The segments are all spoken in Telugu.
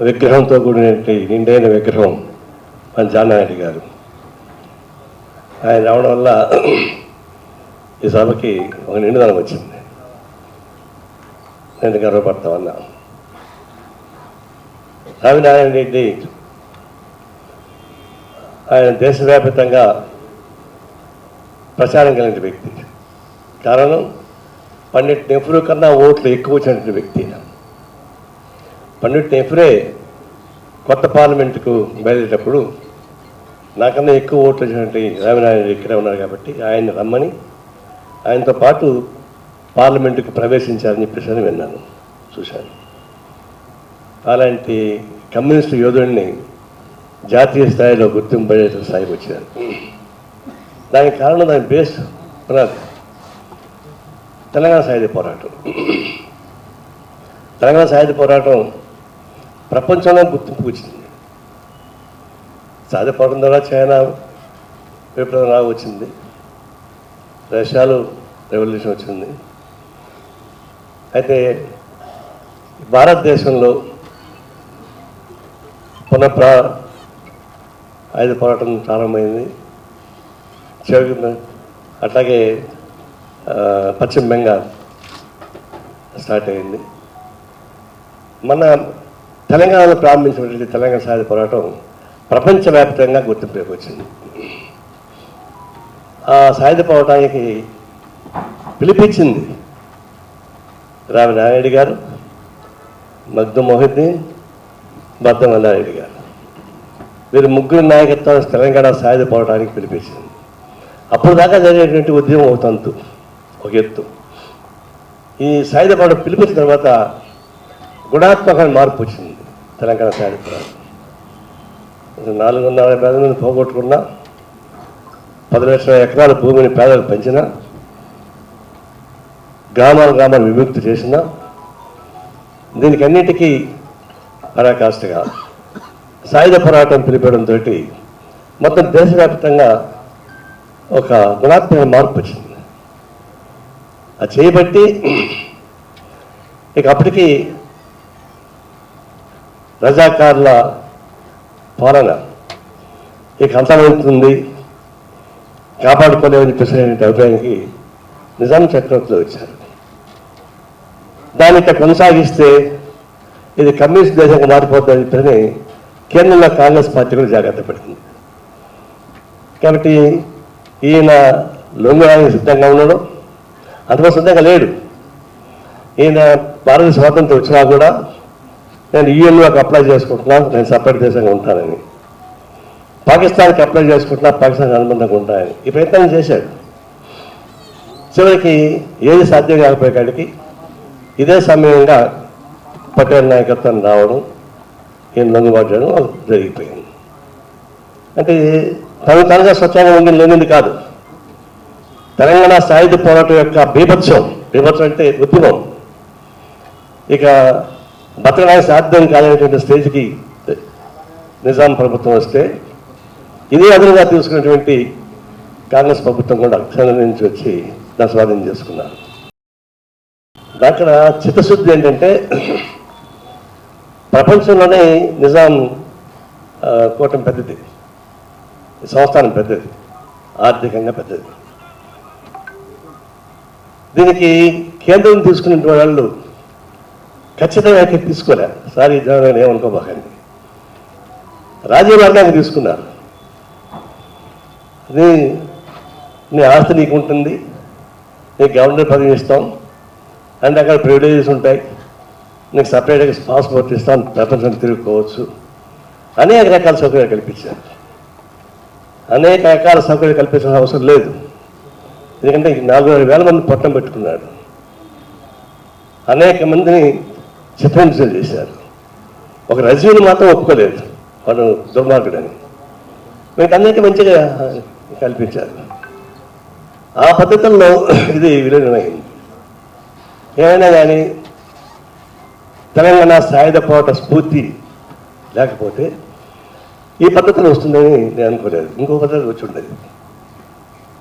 విగ్రహంతో కూడినటువంటి నిండైన విగ్రహం మన జానారెడ్డి గారు. ఆయన రావడం వల్ల ఈ సభకి ఒక నిండుదనం వచ్చింది. నేను గర్వపడతా ఉన్నా. రావినారాయణ రెడ్డి ఆయన దేశవ్యాప్తంగా ప్రచారం కలిగిన వ్యక్తి. కారణం పండిట్ నెహ్రూ కన్నా ఓట్లు ఎక్కువ వచ్చినటువంటి వ్యక్తి. పండిట్ నెహ్రూే కొత్త పార్లమెంటుకు బయలుదేరేటప్పుడు నాకన్నా ఎక్కువ ఓట్లు వచ్చినటువంటి రావినారాయణ ఇక్కడే ఉన్నారు కాబట్టి ఆయన్ని రమ్మని ఆయనతో పాటు పార్లమెంటుకు ప్రవేశించారని చెప్పేసి విన్నాను, చూశాను. అలాంటి కమ్యూనిస్టు యోధుడిని జాతీయ స్థాయిలో గుర్తింపబడే స్థాయికి వచ్చారు. దానికి కారణం దాని బేస్ పునాది తెలంగాణ సాయుధ పోరాటం. తెలంగాణ సాయుధ పోరాటం ప్రపంచంలో గుర్తింపు వచ్చింది. సాయుధ పోరాటం ద్వారా చైనా విప్లవం రాగా వచ్చింది, రష్యాలో రెవల్యూషన్ వచ్చింది. అయితే భారతదేశంలో ఆయుధ పోరాటం ప్రారంభమైంది. చివరికి అట్లాగే పశ్చిమ బెంగాల్ స్టార్ట్ అయింది. మన తెలంగాణలో ప్రారంభించినటువంటి తెలంగాణ సాయుధ పోరాటం ప్రపంచవ్యాప్తంగా గుర్తింపులోకి వచ్చింది. ఆ సాయుధ పోరాటానికి పిలిపించింది రావినారాయణ గారు, మగ్దు మొహిద్దీన్, బద్దం మల్లారెడ్డి గారు. వీరు ముగ్గురు నాయకత్వం తెలంగాణ సాయుధ పోరాటానికి పిలిపించింది. అప్పుడు దాకా జరిగేటువంటి ఉద్యమం ఒక తంతు, ఒక ఎత్తు. ఈ సాయుధ పోరాటం పిలిపించిన తర్వాత గుణాత్మకమైన మార్పు వచ్చింది తెలంగాణ సాయుధ పోరాటం. 4.5 పేదలను పోగొట్టుకున్నా, 10 లక్షల ఎకరాల భూమిని పేదలకు పెంచిన, గ్రామాలు విముక్తి చేసిన, దీనికి అన్నిటికీ పరాకాష్ఠగా సాయుధ పోరాటం పిలిపడంతో మొత్తం దేశవ్యాప్తంగా ఒక గుణాత్మక మార్పు వచ్చింది. అది చేయబట్టి ఇక అప్పటికి రజాకార్ల పాలన ఇక అంతమవుతుంది, కాపాడుకోలేమని చెప్పేసి అభిప్రాయానికి నిజాం చక్రవర్తులు వచ్చారు. దాన్ని కొనసాగిస్తే ఇది కమ్యూనిస్ట్ దేశంగా మారిపోతుందని చెప్పని కేంద్రంలో కాంగ్రెస్ పార్టీ కూడా జాగ్రత్త పడుతుంది. కాబట్టి ఈయన లొంగడానికి సిద్ధంగా ఉన్నాడు, అంతగా సిద్ధంగా లేడు. ఈయన భారత స్వాతంత్రం వచ్చినా కూడా నేను యూఎన్లోకి అప్లై చేసుకుంటున్నాను, నేను సపరేట్ దేశంగా ఉంటానని, పాకిస్తాన్కి అప్లై చేసుకుంటున్నా, పాకిస్తాన్ అనుబంధంగా ఉంటానని ఈ ప్రయత్నం చేశాడు. చివరికి ఏది సాధ్యం కాకపోయేకాడికి ఇదే సమయంగా పటేల్ నాయకత్వం రావడం, ఈయన లొంగుబాటు చేయడం జరిగిపోయింది. అంటే తనగా స్వచ్ఛంగా ఉండి లేనిది కాదు, తెలంగాణ సాయుధ పోరాటం యొక్క బీభత్సం అంటే ఉద్యమం ఇక బతకడానికి సాధ్యం కాదనేటువంటి స్టేజ్కి నిజాం ప్రభుత్వం వస్తే ఇదే అదునుగా తీసుకున్నటువంటి కాంగ్రెస్ ప్రభుత్వం కూడా అక్షరం నుంచి వచ్చి దాన్ని స్వాధీనం చేసుకున్నారు. అక్కడ చిత్తశుద్ధి ఏంటంటే ప్రపంచంలోనే నిజాం కూటమి పెద్దది, సంస్థానం పెద్దది, ఆర్థికంగా పెద్దది. దీనికి కేంద్రం తీసుకునే వాళ్ళు ఖచ్చితంగా తీసుకోలే. సారీ జనాన్ని ఏమనుకోబాకండి, రాజీవ్ మార్గాన్ని తీసుకున్నారు. నీ ఆస్తి నీకు ఉంటుంది, నీకు గవర్నర్ పదవి ఇస్తాం, అండ్ అక్కడ ప్రివిలేజెస్ ఉంటాయి, నీకు సపరేట్గా పాస్పోర్ట్ ఇస్తాం, ప్రపంచం తిరుగుకోవచ్చు, అనేక రకాల సౌకర్యాలు కల్పించారు. అనేక రకాల సౌకర్యాలు కల్పించాల్సిన అవసరం లేదు, ఎందుకంటే 4,000 మంది పొట్టం పెట్టుకున్నాడు. అనేక మందిని చిత్రహింసలు చేశారు. ఒక రజీని మాత్రం ఒప్పుకోలేదు, వాడు దుర్మార్గుడని. వీటన్నిటి మంచిగా కల్పించారు. ఆ పద్ధతుల్లో ఇది విలీనమైంది. ఏమైనా కానీ తెలంగాణ సాయుధ పోరాట స్ఫూర్తి లేకపోతే ఈ పద్ధతులు వస్తుందని నేను అనుకోలేదు, ఇంకో పద్ధతి వచ్చి ఉండేది.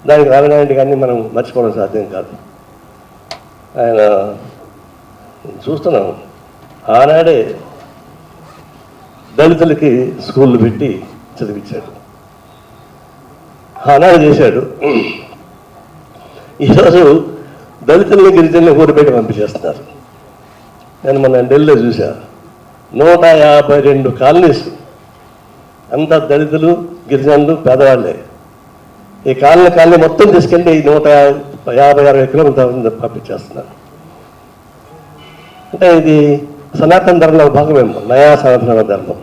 దానికి రావినారాయణ గారిని మనం మర్చిపోవడం సాధ్యం కాదు. ఆయన చూస్తున్నాం ఆనాడే దళితులకి స్కూళ్ళు పెట్టి చదివించాడు, ఆనాడు చేశాడు. ఈరోజు దళితుల్ని గిరిజనుల్ని ఊరు బయట పంపించేస్తున్నారు. నేను మొన్న ఢిల్లీలో చూసా, 152 కాలనీస్, అంతా దళితులు గిరిజనులు పేదవాళ్ళే. ఈ కాలనీ మొత్తం తీసుకెళ్ళి 150-60 కిలోమీటర్ల పంపించేస్తున్నారు. అంటే ఇది సనాతన ధర్మంలో భాగమేమో, నయా సనాతన ధర్మం.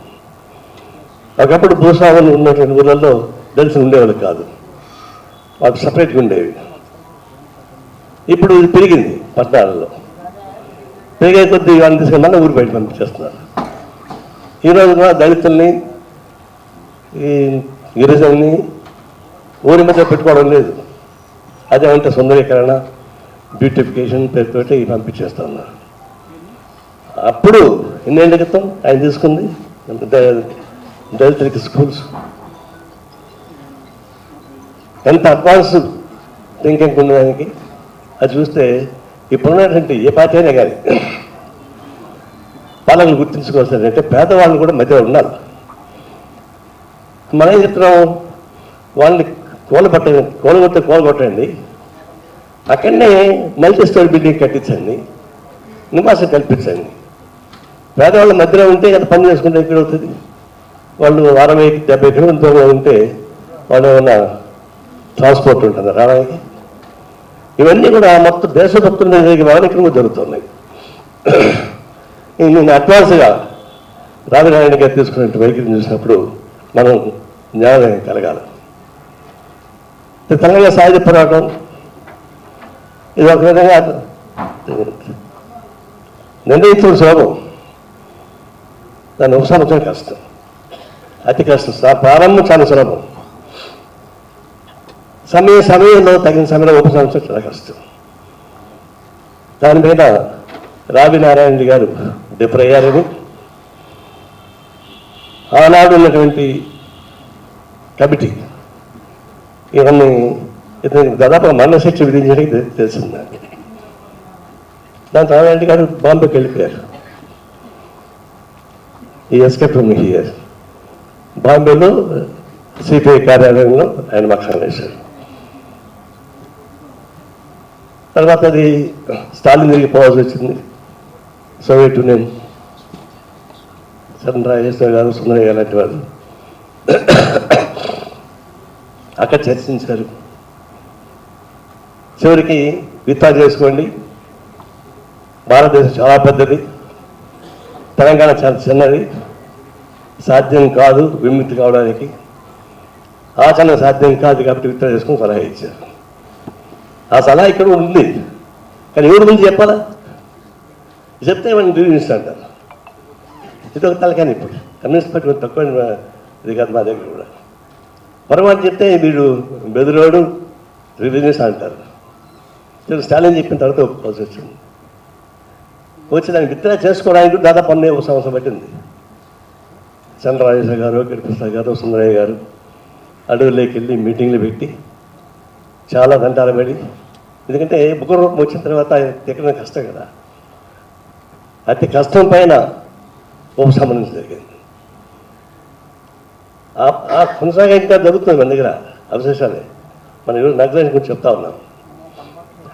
ఒకప్పుడు భూస్వాములు ఉన్నటువంటి ఊళ్ళల్లో దళితులు ఉండేవాళ్ళు కాదు, వాళ్ళకి సపరేట్గా ఉండేవి. ఇప్పుడు ఇది పెరిగింది, పట్టణాలలో పెరిగే కొద్దీ వాళ్ళని తీసుకుని మళ్ళీ ఊరు బయట పంపించేస్తున్నారు. ఈరోజు కూడా దళితుల్ని ఈ గిరిజనుల్ని ఊరి మధ్య పెట్టుకోవడం లేదు. అదేమంటే సుందరీకరణ, బ్యూటిఫికేషన్ పేరుతోటి పంపించేస్తూ ఉన్నారు. అప్పుడు ఎన్నేళ్ళ క్రితం ఆయన తీసుకుంది దళితులకి స్కూల్స్, ఎంత అడ్వాన్స్ థింకింగ్ ఉండడానికి. అది చూస్తే ఇప్పుడున్నటువంటి ఏ పార్టీ అయినా కానీ పాలకులు గుర్తించుకోవాల్సిందంటే పేదవాళ్ళు కూడా మధ్య ఉండాలి. మనం ఏం చెప్తున్నాం, వాళ్ళని కూలగొట్టండి, అక్కడనే మల్టీ స్టోరీ బిల్డింగ్ కట్టించండి, నివాసం కల్పించండి. పేదవాళ్ళ మధ్యలో ఉంటే కదా పని చేసుకుంటే ఎక్కడ అవుతుంది. వాళ్ళు 60-70 కిలోమీటర్లు ఉంటే వాళ్ళు ఏమన్నా ట్రాన్స్పోర్ట్ ఉంటుంది రావడానికి. ఇవన్నీ కూడా మొత్తం దేశభక్తుల వానికలు జరుగుతున్నాయి. నేను అడ్వాన్స్గా రాజనారాయణ గారు తీసుకున్న వైఖరిని చూసినప్పుడు మనం న్యాయం కలగాలి. తెలంగాణ సాయుధ పోరాటం ఇది ఒక విధంగా నిర్ణయించడం సులభం, దాన్ని ఉపసంహరించడం కష్టం, అతి కష్టం. ప్రారంభం చాలా సులభం, సమయంలో తగిన సమయంలో ఉపసంహరించడం చాలా కష్టం. దాని మీద రావినారాయణ గారు డిఫర్ అయ్యారని ఆనాడు ఉన్నటువంటి కమిటీ ఇవన్నీ దాదాపు మరణశిక్ష విధించడానికి తెలిసింది. దాని రావినారాయణ గారు బాంబేకి వెళ్ళిపోయారు. ఈ ఎస్కేప్ ఫ్రమ్ హియర్. బాంబేలో సిపిఐ కార్యాలయంలో ఆయన మకాం వేశారు. తర్వాత అది స్టాలిన్ తిరిగి పోవాల్సి వచ్చింది. సోవియట్ యూనియన్, చంద్రరాజేశ్వర గారు, సుందరయ్య గారు లాంటి వారు అక్కడ చర్చించారు. చివరికి విత్తా చేసుకోండి, భారతదేశం చాలా పెద్దది, తెలంగాణ చాలా చిన్నది, సాధ్యం కాదు విముక్తి కావడానికి, ఆచరణ సాధ్యం కాదు కాబట్టి విత్తా చేసుకుని సలహా ఇచ్చారు. ఆ సలహా ఇక్కడ ఉంది, కానీ ఎవరి గురించి చెప్పాలా? చెప్తే మనం రివ్యూనిస్ట్ అంటారు. ఇది ఒక తలకాని. ఇప్పుడు కమ్యూనిస్ట్ పార్టీ కొంచెం తక్కువ ఇది కాదు మా దగ్గర కూడా. పొరపాటు చెప్తే వీడు బెదిరోడు రివ్యూనిస్ట్ అంటారు. స్టాలిన్ చెప్పిన తర్వాత ఒప్పుకోవాల్సి వచ్చింది. వచ్చి దాన్ని విత్డ్రా చేసుకోవడానికి దాదాపు 1 సంవత్సరం పట్టింది. చంద్రరాజేశ్వర గారు, గిరిప్రసాద్ గారు, సుందరయ్య గారు అడవుల్లోకి వెళ్ళి మీటింగ్లు పెట్టి చాలా దంటాలు పడి, ఎందుకంటే బుక్కరూపం వచ్చిన తర్వాత ఎక్కడైనా కష్టం కదా, అతి కష్టం పైన ఉపశమనం జరిగింది. ఆ కొనసాగా ఇంకా జరుగుతుంది మన దగ్గర అవశేషాలే. మనం ఈరోజు నగరాన్ని గురించి చెప్తా ఉన్నాం.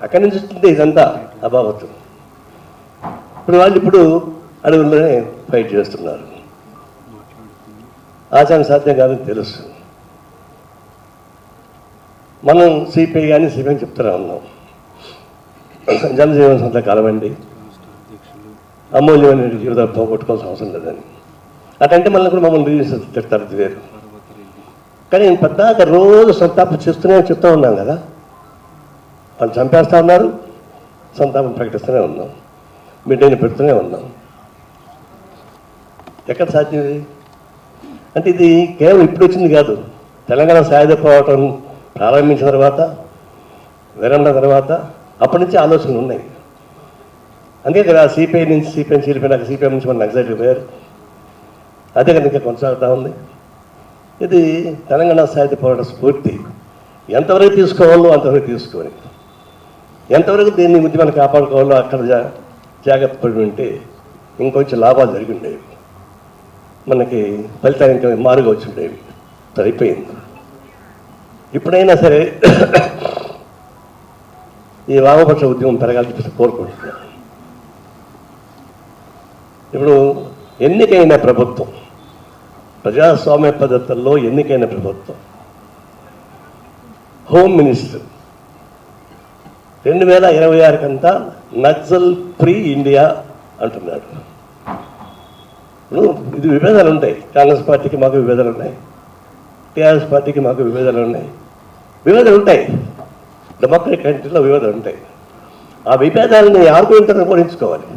అక్కడి నుంచి వస్తుంది ఇదంతా అభావత్తు. ఇప్పుడు అడవుల్లోనే ఫైట్ చేస్తున్నారు. ఆచరణ సాధ్యం కాదని తెలుసు. మనం సిపిఐ కానీ సిపిఐ చెప్తూనే ఉన్నాం, జనజీవన సంత కాలమండి, అమూల్యమైన జీవితాలు పోగొట్టుకోవాల్సిన అవసరం లేదని. అటంటే మళ్ళీ కూడా మమ్మల్ని రిలీజ్ తిడతారు, వేరు. కానీ నేను పెద్దాక రోజు సంతాపం చేస్తూనే చెప్తూ ఉన్నాం కదా. వాళ్ళు చంపేస్తూ ఉన్నారు, సంతాపం ప్రకటిస్తూనే ఉన్నాం, మీటింగ్ పెడుతూనే ఉన్నాం. ఎక్కడ సాధ్యం ఇది? అంటే ఇది కేవలం ఇప్పుడు వచ్చింది కాదు. తెలంగాణ సాయుధ పోరాటం ప్రారంభించిన తర్వాత, విరమణ తర్వాత అప్పటి నుంచి ఆలోచనలు ఉన్నాయి. అంతే కదా, సిపిఐ నుంచి సిపిఐ చీలిపోయినాక సిపిఐ నుంచి మన నక్సలైట్లు పోయారు. అదే కదా ఇంకా కొనసాగుతూ ఉంది. ఇది తెలంగాణ సాహిత్య పోరాట స్ఫూర్తి. ఎంతవరకు తీసుకోవాలో అంతవరకు తీసుకొని, ఎంతవరకు దీన్ని ఉద్యమాన్ని కాపాడుకోవాలో అక్కడ జాగ్రత్త పడి ఉంటే ఇంకొంచెం లాభాలు జరిగి ఉండేవి. మనకి ఫలితాలు ఇంకా మారుగా వచ్చి ఉండేవి. అయిపోయింది. ఇప్పుడైనా సరే ఈ వామపక్ష ఉద్యమం పెరగాలని చెప్పి కోరుకుంటున్నాను. ఇప్పుడు ఎన్నికైన ప్రభుత్వం, ప్రజాస్వామ్య పద్ధతుల్లో ఎన్నికైన ప్రభుత్వం, హోమ్ మినిస్టర్ 2026 కంతా నక్సల్ ఫ్రీ ఇండియా అంటున్నాడు. ఇది విభేదాలు ఉంటాయి. కాంగ్రెస్ పార్టీకి మాకు విభేదాలు ఉన్నాయి, టీఆర్ఎస్ పార్టీకి మాకు విభేదాలు ఉన్నాయి. విభేదాలు ఉంటాయి, డెమోక్రటిక్ కంట్రీలో విభేదాలు ఉంటాయి. ఆ విభేదాలని ఆర్గ్యుమెంట్లను కూడా ఎంచుకోవాలి.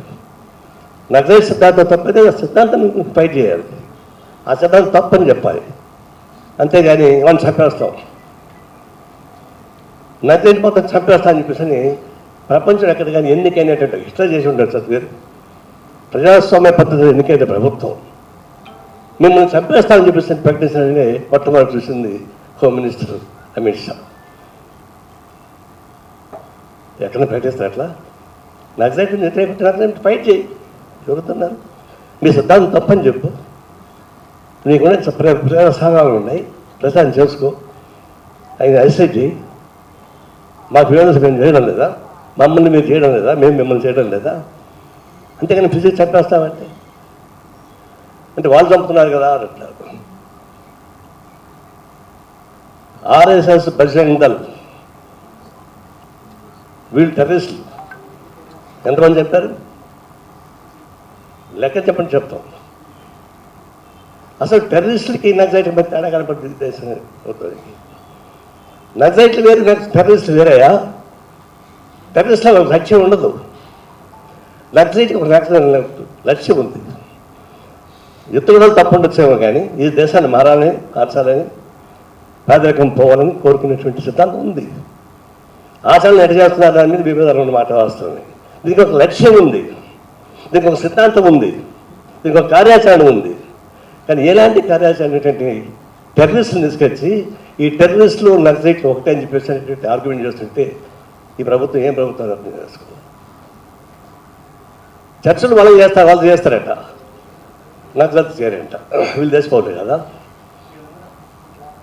నక్సలైట్ సిద్ధాంతం తప్పైతే సిద్ధాంతం ఫైట్ చేయాలి, ఆ సిద్ధాంతం తప్పని చెప్పాలి. అంతేగాని మనం చంపేస్తాం, నక్సలైట్ మొత్తం చంపేస్తా అని చెప్పేసి ప్రపంచం ఎక్కడ కానీ ఎన్నికైనటువంటి హిస్టరీ చేసి ఉంటారు. సార్ ప్రజాస్వామ్య పద్ధతి ఎన్నికైన ప్రభుత్వం మిమ్మల్ని చంపేస్తామని చెప్పేసి ప్రకటించాలని మొట్టమొదటి చూసింది హోమ్ మినిస్టర్ అమిత్ షా. ఎక్కడ ప్రకటిస్తారు అట్లా? నక్సలైట్ వ్యతిరేక ఫైట్ చేయి, చెబుతున్నారు. మీ సిద్ధాంతం తప్పని చెప్పు, నీకు ప్రజాస్థానాలు ఉన్నాయి, ప్రచారం చేసుకో, ఆయన అరిసెట్ చేయి. మాకు విరోధం మేము చేయడం లేదా, మమ్మల్ని మీరు చేయడం లేదా, మేము మిమ్మల్ని చేయడం లేదా, అంతేగాని ఫిజిక్స్ చంపేస్తామంటే అంటే వాళ్ళు చంపుతున్నారు కదా అని అంటారు. ఆర్ఎస్ఎస్ బజరంగ్ దళ్ వీళ్ళు టెర్రరిస్టులు ఎంతమంది చెప్పారు? లెక్క చెప్పండి, చెప్తాం. అసలు టెర్రరిస్టులకి నక్సలైట్కి మధ్య తేడా కనపడుతుంది దేశం. నక్సలైట్లు వేరు, టెర్రరిస్టులు వేరేయా? టెర్రరిస్టులో ఒక లక్ష్యం ఉండదు, నక్సలైట్కి ఒక లక్ష్యం ఉంది. ఎత్తుగడలు తప్పు ఉండొచ్చేమో కానీ ఈ దేశాన్ని మారాలని, మార్చాలని, పేదరికం పోవాలని కోరుకునేటువంటి సిద్ధాంతం ఉంది. ఆచరణ ఎట చేస్తున్నారు దాని మీద విభేదాలు ఉన్న మాట వాస్తవమే. దీనికి ఒక లక్ష్యం ఉంది, దీనికి ఒక సిద్ధాంతం ఉంది, దీనికి ఒక కార్యాచరణ ఉంది. కానీ ఎలాంటి కార్యాచరణ ఏంటంటే టెర్రరిస్టులు తీసుకొచ్చి ఈ టెర్రరిస్టులు నక్సలైట్లు ఒకటే అని చెప్పేసి అనేటువంటి ఆర్గ్యుమెంట్ చేస్తుంటే ఈ ప్రభుత్వం ఏం ప్రభుత్వం అర్థం చేసుకుంది? చర్చలు వాళ్ళు చేస్తారట, నక్సలైట్లు చేరంట, వీళ్ళు చేసుకోవాలి కదా.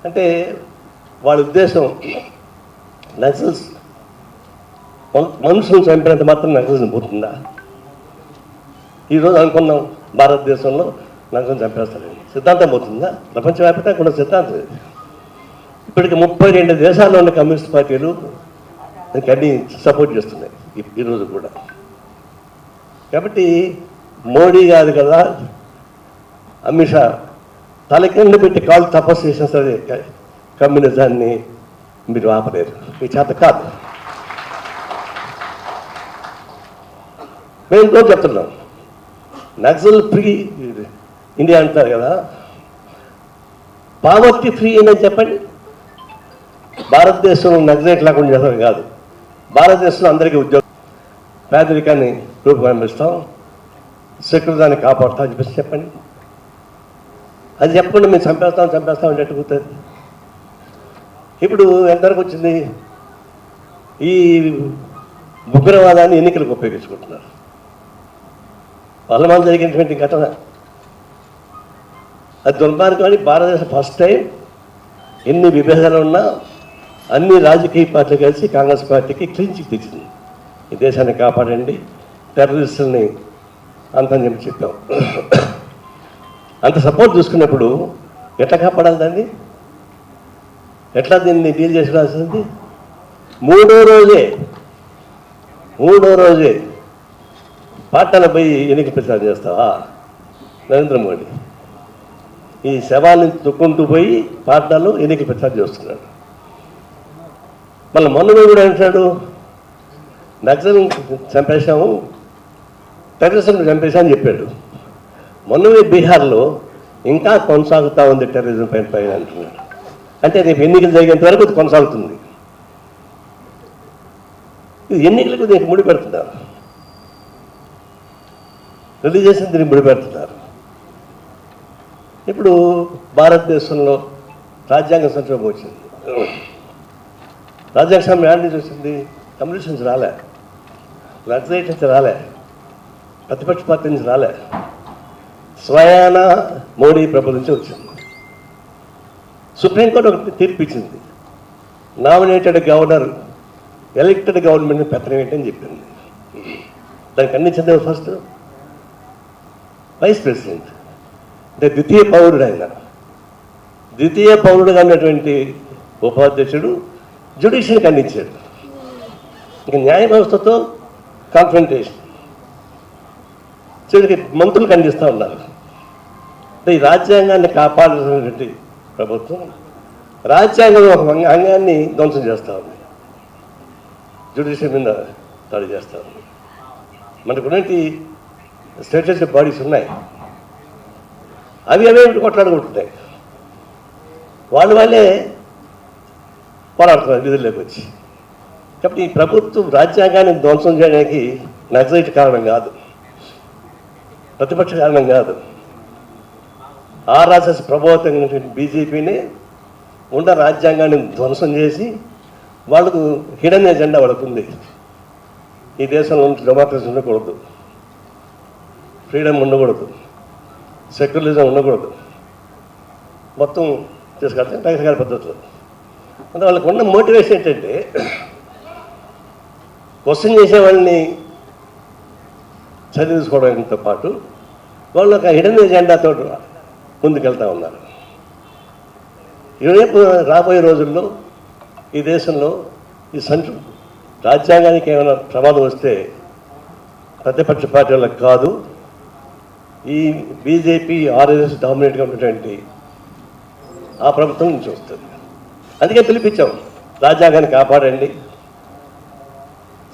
అంటే వాళ్ళ ఉద్దేశం నక్సల్స్ మనుషులను చంపినంత మాత్రం నక్సలిజం పోతుందా? ఈరోజు అనుకున్నాం భారతదేశంలో నక్సలిజం చంపేస్తారని, సిద్ధాంతం పోతుందా? ప్రపంచవ్యాప్తంగా కూడా సిద్ధాంతం ఇది. ఇప్పటికి 32 దేశాల్లో ఉన్న కమ్యూనిస్ట్ పార్టీలు దానికి అన్ని సపోర్ట్ చేస్తున్నాయి ఈరోజు కూడా. కాబట్టి మోడీ కాదు కదా, అమిత్ షా తల కింద పెట్టి కాళ్ళు తపస్సు చేసిన సరే కమ్యూనిజాన్ని మీరు ఆపలేరు, మీ చేత కాదు. మేము ఇంకో చెప్తున్నాం, నక్సల్ ఫ్రీ ఇండియా అంటారు కదా, పావర్టీ ఫ్రీ అని చెప్పండి. భారతదేశంలో నక్సలైట్ లేకుండా చేస్తారు కాదు, భారతదేశంలో అందరికీ ఉద్యోగం, పేదరికాన్ని రూపొందిస్తాం, సెక్యులర్దాన్ని కాపాడుతాం అని చెప్పేసి చెప్పండి. అది చెప్పకుండా మేము చంపేస్తాం అంటే ఎట్టుకుతుంది. ఇప్పుడు ఎంతవరకు వచ్చింది? ఈ ఉగ్రవాదాన్ని ఎన్నికలకు ఉపయోగించుకుంటున్నారు. పల్లమాన్ జరిగినటువంటి ఘటన అది దుర్మార్గం అని భారతదేశం ఫస్ట్ టైం ఎన్ని విభేదాలు ఉన్నా అన్ని రాజకీయ పార్టీలు కలిసి కాంగ్రెస్ పార్టీకి క్లీన్ చిట్ తెచ్చింది. ఈ దేశాన్ని కాపాడండి, టెర్రరిస్టుల్ని అంతని చెప్పి చెప్పాం. అంత సపోర్ట్ చూసుకున్నప్పుడు ఎట్లా కాపాడాలి దాన్ని? ఎట్లా దీన్ని డీల్ చేసి రాసింది? మూడో రోజే పాటన పోయి ఎన్నిక ప్రచారం చేస్తావా నరేంద్ర మోడీ? ఈ శవాన్ని తొక్కుంటూ పోయి పాటనలో ఎన్నిక ప్రచారం చేస్తున్నాడు. మళ్ళీ మొన్న కూడా అంటాడు, నక్సల్ చంపేశాము, టెర్రరిజం చంపేశా అని చెప్పాడు. మొన్ననే బీహార్లో ఇంకా కొనసాగుతూ ఉంది టెర్రరిజం పైన అంటున్నాడు. అంటే రేపు ఎన్నికలు జరిగేంత వరకు అది కొనసాగుతుంది. ఇది ఎన్నికలకు దీనికి ముడి పెడుతున్నారు, రిలీజియస్ దీనికి ముడి పెడుతున్నారు. ఇప్పుడు భారతదేశంలో రాజ్యాంగ సంక్షోభం వచ్చింది. రాజ్యాంగ సంక్షోభం యాడ్ నుంచి వచ్చింది? కమ్యూనిస్ట్ నుంచి రాలే, నక్సలైట్ నుంచి రాలే, ప్రతిపక్ష పార్టీ నుంచి రాలే, స్వయాన మోడీ ప్రభుత్వం నుంచి వచ్చింది. సుప్రీంకోర్టు ఒకటి తీర్పు ఇచ్చింది, నామినేటెడ్ గవర్నర్ ఎలక్టెడ్ గవర్నమెంట్ని పెత్తనం ఏంటని చెప్పింది. దానికి ఖండించింది ఫస్ట్ వైస్ ప్రెసిడెంట్, అంటే ద్వితీయ పౌరుడు. ఆయన ద్వితీయ పౌరుడుగా ఉన్నటువంటి ఉపాధ్యక్షుడు జ్యుడిషియల్ ఖండించాడు. ఇక న్యాయ వ్యవస్థతో కాన్ఫ్రంటేషన్. చివరికి మంత్రులు ఖండిస్తూ ఉన్నారు. అంటే ఈ రాజ్యాంగాన్ని కాపాడాల్సినటువంటి ప్రభుత్వం రాజ్యాంగం ఒక అంగాన్ని ధ్వంసం చేస్తూ ఉంది, జ్యుడిషియల్ మీద దాడి చేస్తూ ఉంది. మనకున్నటువంటి స్టేటస్ బాడీస్ ఉన్నాయి, అవి అవే కొట్లాడుకుంటున్నాయి. వాళ్ళే పోరాడుతున్నారు విధుల్లోకి వచ్చి. కాబట్టి ఈ ప్రభుత్వం రాజ్యాంగాన్ని ధ్వంసం చేయడానికి నక్సలైట్ కారణం కాదు, ప్రతిపక్ష కారణం కాదు. ఆర్ఎస్ఎస్ ప్రభావితమైనటువంటి బీజేపీని ఉన్న రాజ్యాంగాన్ని ధ్వంసం చేసి వాళ్ళకు హిడెన్ ఎజెండా వాళ్ళకు ఉంది. ఈ దేశంలో డెమోక్రసీ ఉండకూడదు, ఫ్రీడమ్ ఉండకూడదు, సెక్యులరిజం ఉండకూడదు, మొత్తం తీసుకెళ్తే రకరకాల పద్ధతులు. అంటే వాళ్ళకు ఉన్న మోటివేషన్ ఏంటంటే క్వశ్చన్ చేసే వాళ్ళని చదివించుకోవడంతో పాటు వాళ్ళు ఒక హిడెన్ ఎజెండాతో ముందుకెళ్తూ ఉన్నారు. రేపు రాబోయే రోజుల్లో ఈ దేశంలో ఈ రాజ్యాంగానికి ఏమైనా ప్రమాదం వస్తే ప్రతిపక్ష పార్టీలకు కాదు, ఈ బీజేపీ ఆర్ఎస్ఎస్ డామినేట్గా ఉన్నటువంటి ఆ ప్రభుత్వం నుంచి వస్తుంది. అందుకే పిలిపించాం, రాజ్యాంగాన్ని కాపాడండి,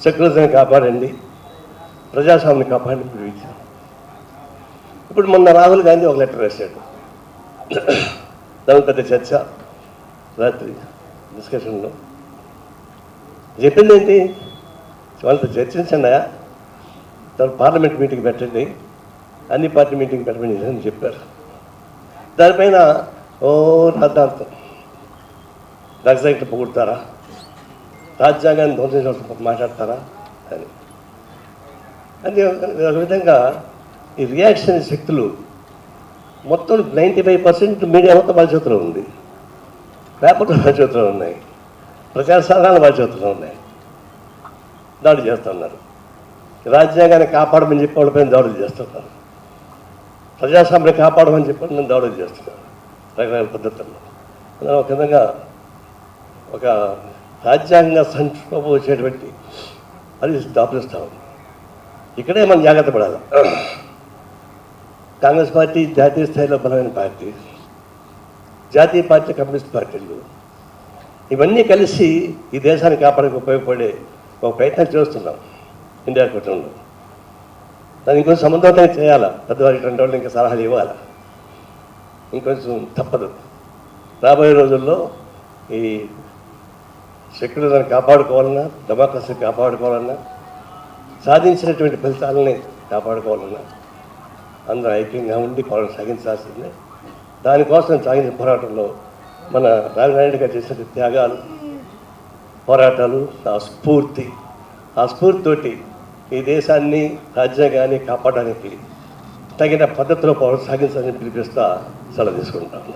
సెక్యులరిజాన్ని కాపాడండి, ప్రజాస్వామ్యాన్ని కాపాడండి పిలిపించాం. ఇప్పుడు మొన్న రాహుల్ గాంధీ ఒక లెటర్ రాశాడు, దాని పెద్ద చర్చ రాత్రి డిస్కషన్లో చెప్పింది ఏంటి, వాళ్ళతో చర్చించండి, దాని పార్లమెంట్ మీటింగ్ పెట్టండి, అన్ని పార్టీ మీటింగ్ పెట్టమని అని చెప్పారు. దానిపైన రాద్ధాంతం, నక్సలైట్ పొగుడతారా, రాజ్యాంగాన్ని ధ్వంసం మాట్లాడతారా అని. అది ఒక విధంగా ఈ రియాక్షన్ శక్తులు మొత్తం 95% మీడియా మొత్తం వాళ్ళ చేతిలో ఉంది, పేపర్లు వాళ్ళ చేతిలో ఉన్నాయి, ప్రచార సాధనాలు వాళ్ళ చేతిలో ఉన్నాయి. దాడులు చేస్తున్నారు. రాజ్యాంగాన్ని కాపాడమని చెప్పి వాళ్ళపైన దాడులు చేస్తున్నారు, ప్రజాస్వామ్యాన్ని కాపాడమని చెప్పి నేను దాడులు చేస్తున్నారు రకరకాల పద్ధతుల్లో. అందులో ఒక విధంగా ఒక రాజ్యాంగ సంక్షోభం వచ్చేటువంటి అది దాపులిస్తూ ఉంది. ఇక్కడే మనం జాగ్రత్త పడాలి. కాంగ్రెస్ పార్టీ జాతీయ స్థాయిలో బలమైన పార్టీ, జాతీయ పార్టీ, కమ్యూనిస్ట్ పార్టీలు ఇవన్నీ కలిసి ఈ దేశాన్ని కాపాడడానికి ఉపయోగపడే ఒక ప్రయత్నం చేస్తున్నాం ఇండియా కూటమిలో. దాన్ని ఇంకొంచెం సమర్థవంతంగా చేయాలా, పెద్దవారి రెండు వాళ్ళు ఇంకా సలహాలు ఇవ్వాలి, ఇంకొంచెం తప్పదు. రాబోయే రోజుల్లో ఈ సెక్యులరిజాన్ని కాపాడుకోవాలన్నా, డెమోక్రసీని కాపాడుకోవాలన్నా, సాధించినటువంటి ఫలితాలని కాపాడుకోవాలన్నా అందరూ ఐక్యంగా ఉండి పోరాటం సాగించాల్సిందే. దానికోసం సాగించిన పోరాటంలో మన రాజనాయుడు గారు చేసిన త్యాగాలు, పోరాటాలు, ఆ స్ఫూర్తితోటి ఈ దేశాన్ని, రాజ్యాంగాన్ని కాపాడడానికి తగిన పద్ధతిలో పోరాటం సాగించాలని పిలిపిస్తా సెలవు తీసుకుంటాను.